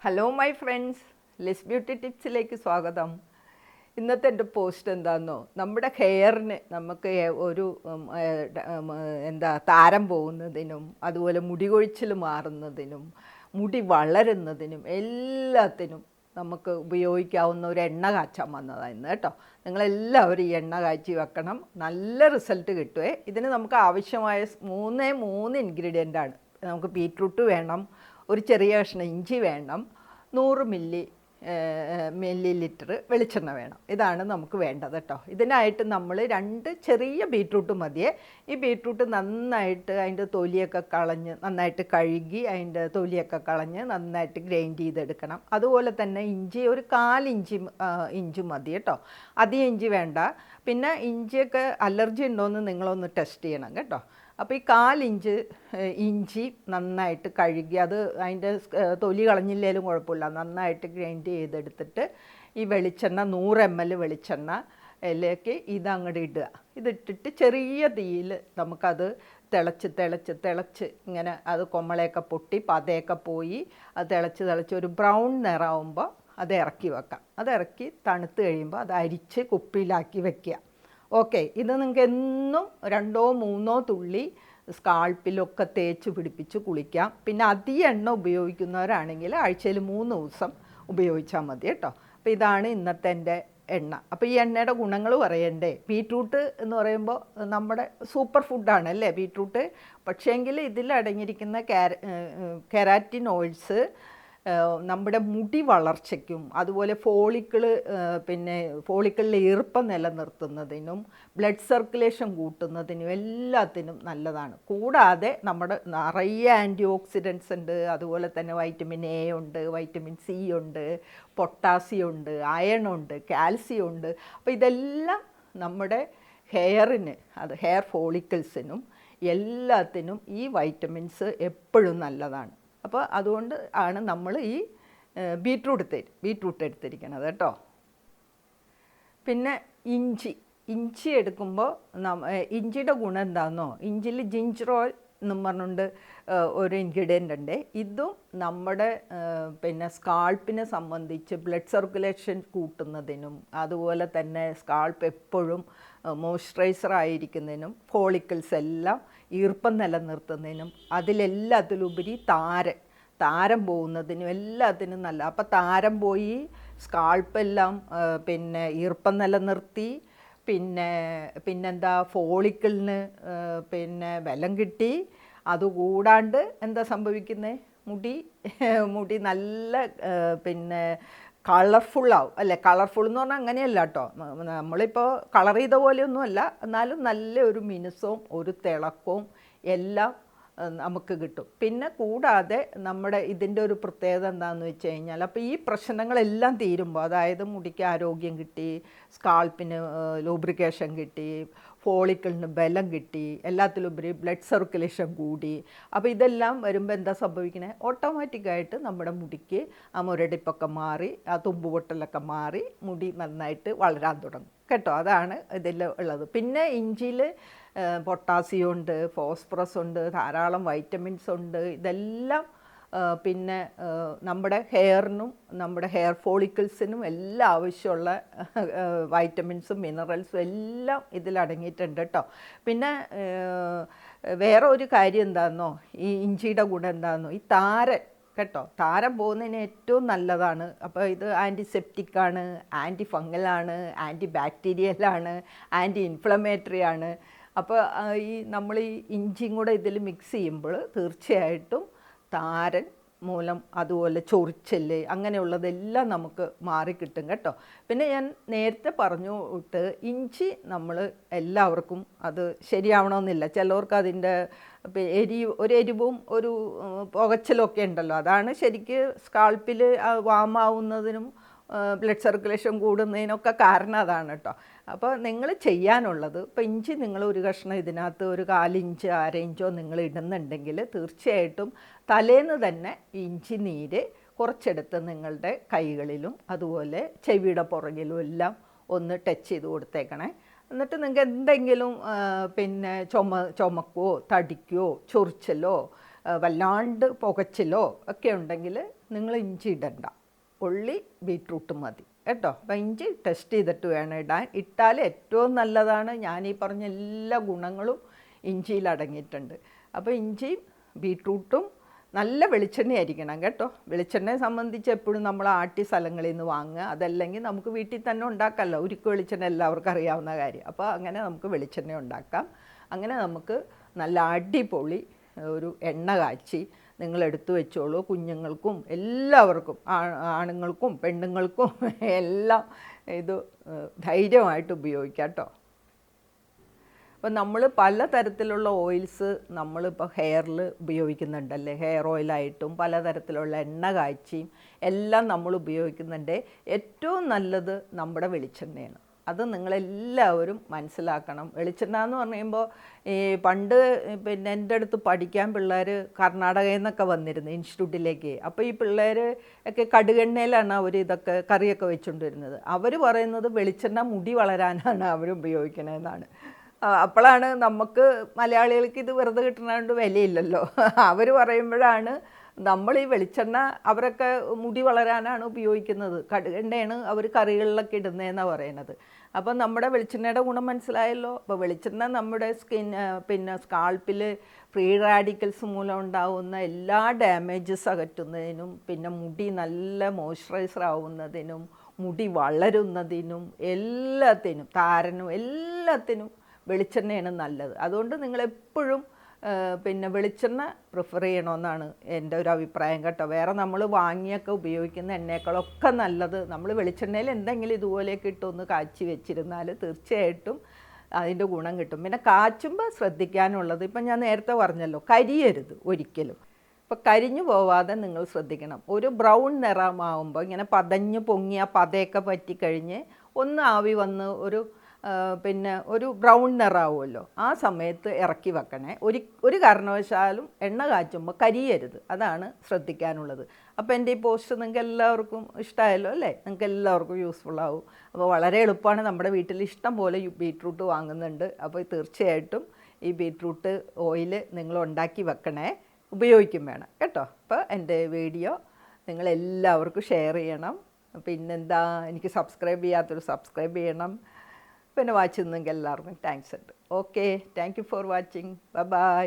Hello my friends, Liz beauty ടിപ്സിലേക്ക് സ്വാഗതം. ഇന്നത്തെ എൻ്റെ പോസ്റ്റ് എന്താണെന്നോ, നമ്മുടെ ഹെയറിന് നമുക്ക് ഒരു താരം പോകുന്നതിനും അതുപോലെ മുടി കൊഴിച്ചിൽ മാറുന്നതിനും മുടി വളരുന്നതിനും എല്ലാത്തിനും നമുക്ക് ഉപയോഗിക്കാവുന്ന ഒരു എണ്ണ കാച്ചാൻ വന്നതാണ് കേട്ടോ. നിങ്ങളെല്ലാവരും ഈ എണ്ണ കാച്ചി വെക്കണം, നല്ല റിസൾട്ട് കിട്ടുമേ. ഇതിന് നമുക്ക് ആവശ്യമായ മൂന്ന് ഇൻഗ്രീഡിയൻ്റാണ്. നമുക്ക് ബീറ്റ്റൂട്ട് വേണം, ഒരു ചെറിയ കഷ്ണം ഇഞ്ചി വേണം, 100 മില്ലി ലിറ്റർ വെളിച്ചെണ്ണ വേണം. ഇതാണ് നമുക്ക് വേണ്ടത് കേട്ടോ. ഇതിനായിട്ട് നമ്മൾ 2 ചെറിയ ബീറ്റ്റൂട്ട് മതിയേ. ഈ ബീറ്റ്റൂട്ട് നന്നായിട്ട് അതിൻ്റെ തൊലിയൊക്കെ കളഞ്ഞ് നന്നായിട്ട് കഴുകി അതിൻ്റെ തൊലിയൊക്കെ കളഞ്ഞ് നന്നായിട്ട് ഗ്രൈൻഡ് ചെയ്തെടുക്കണം. അതുപോലെ തന്നെ ഇഞ്ചി ഒരു 1/4 ഇഞ്ച് മതി കേട്ടോ, അധികം ഇഞ്ചി വേണ്ട. പിന്നെ ഇഞ്ചിയൊക്കെ അലർജി ഉണ്ടോയെന്ന് നിങ്ങളൊന്ന് ടെസ്റ്റ് ചെയ്യണം കേട്ടോ. അപ്പോൾ ഈ 1/4 ഇഞ്ച് ഇഞ്ചി നന്നായിട്ട് കഴുകി, അത് അതിൻ്റെ തൊലി കളഞ്ഞില്ലേലും കുഴപ്പമില്ല, നന്നായിട്ട് ഗ്രൈൻഡ് ചെയ്തെടുത്തിട്ട് ഈ വെളിച്ചെണ്ണ 100 ml വെളിച്ചെണ്ണയിലേക്ക് ഇതങ്ങോട്ട് ഇടുക. ഇതിട്ടിട്ട് ചെറിയ തീയിൽ നമുക്കത് തിളച്ച് ഇങ്ങനെ അത് കൊമ്മളയൊക്കെ പൊട്ടി പതയൊക്കെ പോയി അത് തിളച്ച് ഒരു ബ്രൗൺ നിറാവുമ്പോൾ അത് ഇറക്കി വെക്കാം. അത് ഇറക്കി തണുത്ത് കഴിയുമ്പോൾ അത് അരിച്ച് കുപ്പിയിലാക്കി വെക്കുക. ഓക്കെ, ഇത് നിങ്ങൾക്ക് എന്നും 2-3 തുള്ളി സ്കാൾപ്പിലൊക്കെ തേച്ച് പിടിപ്പിച്ച് കുളിക്കാം. പിന്നെ അധികം എണ്ണ ഉപയോഗിക്കുന്നവരാണെങ്കിൽ ആഴ്ചയിൽ 3 ദിവസം ഉപയോഗിച്ചാൽ മതി കേട്ടോ. അപ്പോൾ ഇതാണ് ഇന്നത്തെ എൻ്റെ എണ്ണ. അപ്പോൾ ഈ എണ്ണയുടെ ഗുണങ്ങൾ പറയണ്ടേ. ബീറ്റ്റൂട്ട് എന്ന് പറയുമ്പോൾ നമ്മുടെ സൂപ്പർ ഫുഡാണ് അല്ലേ ബീറ്റ്റൂട്ട്. പക്ഷേങ്കിൽ ഇതിൽ അടങ്ങിയിരിക്കുന്ന കെരാറ്റിൻ ഓയിൽസ് നമ്മുടെ മുടി വളർച്ചയ്ക്കും അതുപോലെ ഫോളിക്കിളിലെ ഈർപ്പം നിലനിർത്തുന്നതിനും ബ്ലഡ് സർക്കുലേഷൻ കൂട്ടുന്നതിനും എല്ലാത്തിനും നല്ലതാണ്. കൂടാതെ നമ്മുടെ നിറയെ ആൻറ്റി ഓക്സിഡൻസ് ഉണ്ട്. അതുപോലെ തന്നെ വൈറ്റമിൻ എ ഉണ്ട്, വൈറ്റമിൻ സി ഉണ്ട്, പൊട്ടാസ്യം ഉണ്ട്, അയൺ ഉണ്ട്, കാൽസ്യം ഉണ്ട്. അപ്പോൾ ഇതെല്ലാം നമ്മുടെ ഹെയറിന്, അത് ഹെയർ ഫോളിക്കിൾസിനും എല്ലാത്തിനും ഈ വൈറ്റമിൻസ് എപ്പോഴും നല്ലതാണ്. അപ്പോൾ അതുകൊണ്ട് ആണ് നമ്മൾ ഈ ബീറ്റ്റൂട്ട് എടുത്തിരിക്കുന്നത് കേട്ടോ. പിന്നെ ഇഞ്ചി എടുക്കുമ്പോൾ ഇഞ്ചിയുടെ ഗുണം എന്താണെന്നോ, ഇഞ്ചിയിൽ ജിഞ്ചറോൾ എന്നും പറഞ്ഞുകൊണ്ട് ഒരു ഇൻഗ്രീഡിയൻ്റ് ഉണ്ട്. ഇതും നമ്മുടെ സ്കാൾപ്പിനെ സംബന്ധിച്ച് ബ്ലഡ് സർക്കുലേഷൻ കൂട്ടുന്നതിനും അതുപോലെ തന്നെ സ്കാൾപ്പ് എപ്പോഴും മോയ്സ്ചറൈസർ ആയിരിക്കുന്നതിനും ഫോളിക്കിൾസ് എല്ലാം ഈർപ്പം നിലനിർത്തുന്നതിനും അതിലെല്ലാത്തിലുപരി താരം പോകുന്നതിനും എല്ലാത്തിനും നല്ല. അപ്പോൾ താരം പോയി, സ്കാൾപ്പെല്ലാം ഈർപ്പം നിലനിർത്തി, പിന്നെന്താ ഫോളിക്കിളിന് ബലം കിട്ടി. അതുകൂടാണ്ട് എന്താ സംഭവിക്കുന്നത്, മുടി നല്ല കളർഫുള്ളാവും അല്ലേ. കളർഫുൾ എന്ന് പറഞ്ഞാൽ അങ്ങനെയല്ല കേട്ടോ, നമ്മളിപ്പോൾ കളർ ചെയ്ത പോലെയൊന്നുമല്ല, എന്നാലും നല്ല ഒരു മിനുസവും ഒരു തിളക്കവും എല്ലാം നമുക്ക് കിട്ടും. പിന്നെ കൂടാതെ നമ്മുടെ ഇതിൻ്റെ ഒരു പ്രത്യേകത എന്താണെന്ന് വെച്ച് കഴിഞ്ഞാൽ, അപ്പോൾ ഈ പ്രശ്നങ്ങളെല്ലാം തീരുമ്പോൾ, അതായത് മുടിക്ക് ആരോഗ്യം കിട്ടി, സ്കാൾപ്പിന് ലൂബ്രിക്കേഷൻ കിട്ടി, ഫോളിക്കിളിന് ബലം കിട്ടി, എല്ലാത്തിലുപരി ബ്ലഡ് സർക്കുലേഷൻ കൂടി. അപ്പോൾ ഇതെല്ലാം വരുമ്പോൾ എന്താ സംഭവിക്കുന്നത്, ഓട്ടോമാറ്റിക്കായിട്ട് നമ്മുടെ മുടിക്ക് ആ മുരടിപ്പൊക്കെ മാറി, ആ തുമ്പുപൊട്ടലൊക്കെ മാറി മുടി നന്നായിട്ട് വളരാൻ തുടങ്ങും കേട്ടോ. അതാണ് ഇതിൽ ഉള്ളത്. പിന്നെ ഇഞ്ചിയിൽ പൊട്ടാസ്യം ഉണ്ട്, ഫോസ്ഫറസ് ഉണ്ട്, ധാരാളം വൈറ്റമിൻസ് ഉണ്ട്. ഇതെല്ലാം പിന്നെ നമ്മുടെ ഹെയറിനും നമ്മുടെ ഹെയർ ഫോളിക്കിൾസിനും എല്ലാം ആവശ്യമുള്ള വൈറ്റമിൻസും മിനറൽസും എല്ലാം ഇതിലടങ്ങിയിട്ടുണ്ട് കേട്ടോ. പിന്നെ വേറെ ഒരു കാര്യം എന്താണെന്നോ, ഈ ഇഞ്ചിയുടെ ഗുണം എന്താണെന്നോ, ഈ താരം പോകുന്നതിന് ഏറ്റവും നല്ലതാണ്. അപ്പോൾ ഇത് ആൻറ്റിസെപ്റ്റിക്കാണ്, ആൻറ്റി ഫംഗലാണ്, ആൻറ്റി ബാക്ടീരിയലാണ്, ആൻറ്റി ഇൻഫ്ലമേറ്ററി ആണ്. അപ്പോൾ നമ്മൾ ഈ ഇഞ്ചിയും കൂടെ ഇതിൽ മിക്സ് ചെയ്യുമ്പോൾ തീർച്ചയായിട്ടും താരൻ മൂലം അതുപോലെ ചൊറിച്ചൽ അങ്ങനെയുള്ളതെല്ലാം നമുക്ക് മാറിക്കിട്ടും കേട്ടോ. പിന്നെ ഞാൻ നേരത്തെ പറഞ്ഞു വിട്ട്, ഇഞ്ചി നമ്മൾ എല്ലാവർക്കും അത് ശരിയാവണമെന്നില്ല. ചിലവർക്ക് അതിൻ്റെ എരിവും ഒരു പുകച്ചിലൊക്കെ ഉണ്ടല്ലോ, അതാണ് ശരിക്ക് സ്കാൾപ്പിൽ വാമാവുന്നതിനും ബ്ലഡ് സർക്കുലേഷൻ കൂടുന്നതിനൊക്കെ കാരണം അതാണ് കേട്ടോ. അപ്പോൾ നിങ്ങൾ ചെയ്യാനുള്ളത്, ഇപ്പോൾ ഇഞ്ചി നിങ്ങൾ ഒരു കഷ്ണം ഇതിനകത്ത് ഒരു 1/4 ഇഞ്ച് 1/2 ഇഞ്ചോ നിങ്ങൾ ഇടുന്നുണ്ടെങ്കിൽ തീർച്ചയായിട്ടും തലേന്ന് തന്നെ ഇഞ്ചി നീര് കുറച്ചെടുത്ത് നിങ്ങളുടെ കൈകളിലും അതുപോലെ ചെവിയുടെ പുറകിലും എല്ലാം ഒന്ന് ടച്ച് ചെയ്ത് കൊടുത്തേക്കണേ. എന്നിട്ട് നിങ്ങൾക്ക് എന്തെങ്കിലും ചുമക്കോ തടിക്കോ ചൊറിച്ചലോ വല്ലാണ്ട് പുകച്ചിലോ ഒക്കെ ഉണ്ടെങ്കിൽ നിങ്ങൾ ഇഞ്ചി ഇടണ്ട, ഉള്ളി ബീട്രൂട്ട് മതി കേട്ടോ. അപ്പം ഇഞ്ചി ടെസ്റ്റ് ചെയ്തിട്ട് വേണം ഇടാൻ. ഇട്ടാൽ ഏറ്റവും നല്ലതാണ്. ഞാൻ ഈ പറഞ്ഞ എല്ലാ ഗുണങ്ങളും ഇഞ്ചിയിൽ അടങ്ങിയിട്ടുണ്ട്. അപ്പോൾ ഇഞ്ചിയും ബീട്രൂട്ടും നല്ല വെളിച്ചെണ്ണയായിരിക്കണം കേട്ടോ. വെളിച്ചെണ്ണയെ സംബന്ധിച്ച് എപ്പോഴും നമ്മൾ ആട്ടി സ്ഥലങ്ങളിൽ നിന്ന് വാങ്ങുക, അതല്ലെങ്കിൽ നമുക്ക് വീട്ടിൽ തന്നെ ഉണ്ടാക്കാമല്ലോ. ഉരുക്ക് വെളിച്ചെണ്ണ എല്ലാവർക്കും അറിയാവുന്ന കാര്യം. അപ്പോൾ അങ്ങനെ നമുക്ക് വെളിച്ചെണ്ണ ഉണ്ടാക്കാം. അങ്ങനെ നമുക്ക് നല്ല അടിപൊളി ഒരു എണ്ണ കാച്ചി നിങ്ങൾ എടുത്തു വെച്ചോളൂ. കുഞ്ഞുങ്ങൾക്കും എല്ലാവർക്കും, ആണുങ്ങൾക്കും പെണ്ണുങ്ങൾക്കും എല്ലാം ഇത് ധൈര്യമായിട്ട് ഉപയോഗിക്കാം കേട്ടോ. അപ്പം നമ്മൾ പലതരത്തിലുള്ള ഓയിൽസ് നമ്മളിപ്പോൾ ഹെയറിൽ ഉപയോഗിക്കുന്നുണ്ടല്ലേ. ഹെയർ ഓയിലായിട്ടും പലതരത്തിലുള്ള എണ്ണ കാച്ചിയും എല്ലാം നമ്മൾ ഉപയോഗിക്കുന്നുണ്ട്. ഏറ്റവും നല്ലത് നമ്മുടെ വെളിച്ചെണ്ണയാണ്. അത് നിങ്ങളെല്ലാവരും മനസ്സിലാക്കണം. വെളിച്ചെണ്ണ എന്ന് പറയുമ്പോൾ ഈ പണ്ട് പിന്നെ എൻ്റെ അടുത്ത് പഠിക്കാൻ പിള്ളേർ കർണാടകയിൽ നിന്നൊക്കെ വന്നിരുന്നു ഇൻസ്റ്റിറ്റ്യൂട്ടിലേക്ക്. അപ്പോൾ ഈ പിള്ളേർ ഒക്കെ കടുകെണ്ണയിലാണ് അവർ ഇതൊക്കെ കറിയൊക്കെ വെച്ചുകൊണ്ടിരുന്നത്. അവർ പറയുന്നത് വെളിച്ചെണ്ണ മുടി വളരാനാണ് അവർ ഉപയോഗിക്കണതെന്നാണ്. അപ്പോഴാണ് നമുക്ക് മലയാളികൾക്ക് ഇത് വെറുതെ കിട്ടുന്നതുകൊണ്ട് വിലയില്ലല്ലോ. അവർ പറയുമ്പോഴാണ് നമ്മൾ ഈ വെളിച്ചെണ്ണ അവരൊക്കെ മുടി വളരാനാണ് ഉപയോഗിക്കുന്നത്, കടുകെണ്ണയാണ് അവർ കറികളിലൊക്കെ ഇടുന്നതെന്നാണ് പറയണത്. അപ്പം നമ്മുടെ വെളിച്ചെണ്ണയുടെ ഗുണം മനസ്സിലായല്ലോ. അപ്പോൾ വെളിച്ചെണ്ണ നമ്മുടെ പിന്നെ സ്കാൾപ്പിൽ ഫ്രീ റാഡിക്കൽസ് മൂലം ഉണ്ടാവുന്ന എല്ലാ ഡാമേജസ് അകറ്റുന്നതിനും, പിന്നെ മുടി നല്ല മോയ്സ്ചറൈസർ ആവുന്നതിനും, മുടി വളരുന്നതിനും, എല്ലാത്തിനും, താരനും എല്ലാത്തിനും വെളിച്ചെണ്ണയാണ് നല്ലത്. അതുകൊണ്ട് നിങ്ങളെപ്പോഴും പിന്നെ വെളിച്ചെണ്ണ പ്രിഫർ ചെയ്യണമെന്നാണ് എൻ്റെ ഒരു അഭിപ്രായം കേട്ടോ. വേറെ നമ്മൾ വാങ്ങിയൊക്കെ ഉപയോഗിക്കുന്ന എണ്ണയേക്കാളൊക്കെ നല്ലത് നമ്മൾ വെളിച്ചെണ്ണയിൽ എന്തെങ്കിലും ഇതുപോലെയൊക്കെ ഇട്ടൊന്ന് കാച്ചി വെച്ചിരുന്നാൽ തീർച്ചയായിട്ടും അതിൻ്റെ ഗുണം കിട്ടും. പിന്നെ കാച്ചുമ്പോൾ ശ്രദ്ധിക്കാനുള്ളത്, ഇപ്പം ഞാൻ നേരത്തെ പറഞ്ഞല്ലോ, കരിയരുത് ഒരിക്കലും. ഇപ്പോൾ കരിഞ്ഞു പോവാതെ നിങ്ങൾ ശ്രദ്ധിക്കണം. ഒരു ബ്രൗൺ നിറമാകുമ്പോൾ ഇങ്ങനെ പതഞ്ഞ് പൊങ്ങിയ പതയൊക്കെ പറ്റിക്കഴിഞ്ഞ് ഒന്ന് ആവി വന്ന് പിന്നെ ഒരു ബ്രൗൺ നിറാവുമല്ലോ, ആ സമയത്ത് ഇറക്കി വെക്കണേ. ഒരു കാരണവശാലും എണ്ണ കാച്ചുമ്പോൾ കരിയരുത്. അതാണ് ശ്രദ്ധിക്കാനുള്ളത്. അപ്പോൾ എൻ്റെ ഈ പോസ്റ്റ് നിങ്ങൾക്ക് എല്ലാവർക്കും ഇഷ്ടമായല്ലോ അല്ലേ? നിങ്ങൾക്ക് എല്ലാവർക്കും യൂസ്ഫുൾ ആവും. അപ്പോൾ വളരെ എളുപ്പമാണ്. നമ്മുടെ വീട്ടിൽ ഇഷ്ടം പോലെ ബീട്രൂട്ട് വാങ്ങുന്നുണ്ട്. അപ്പോൾ തീർച്ചയായിട്ടും ഈ ബീട്രൂട്ട് ഓയിൽ നിങ്ങൾ ഉണ്ടാക്കി വെക്കണേ, ഉപയോഗിക്കും വേണം കേട്ടോ. അപ്പോൾ എൻ്റെ വീഡിയോ നിങ്ങളെല്ലാവർക്കും ഷെയർ ചെയ്യണം. പിന്നെന്താ, എനിക്ക് സബ്സ്ക്രൈബ് ചെയ്യാത്തൊരു സബ്സ്ക്രൈബ് ചെയ്യണം. പിന്നെ വാച്ച് ചെയ്യുന്നെങ്കിൽ എല്ലാവർക്കും താങ്ക്സ് ഉണ്ട്. Okay, thank you for watching. By.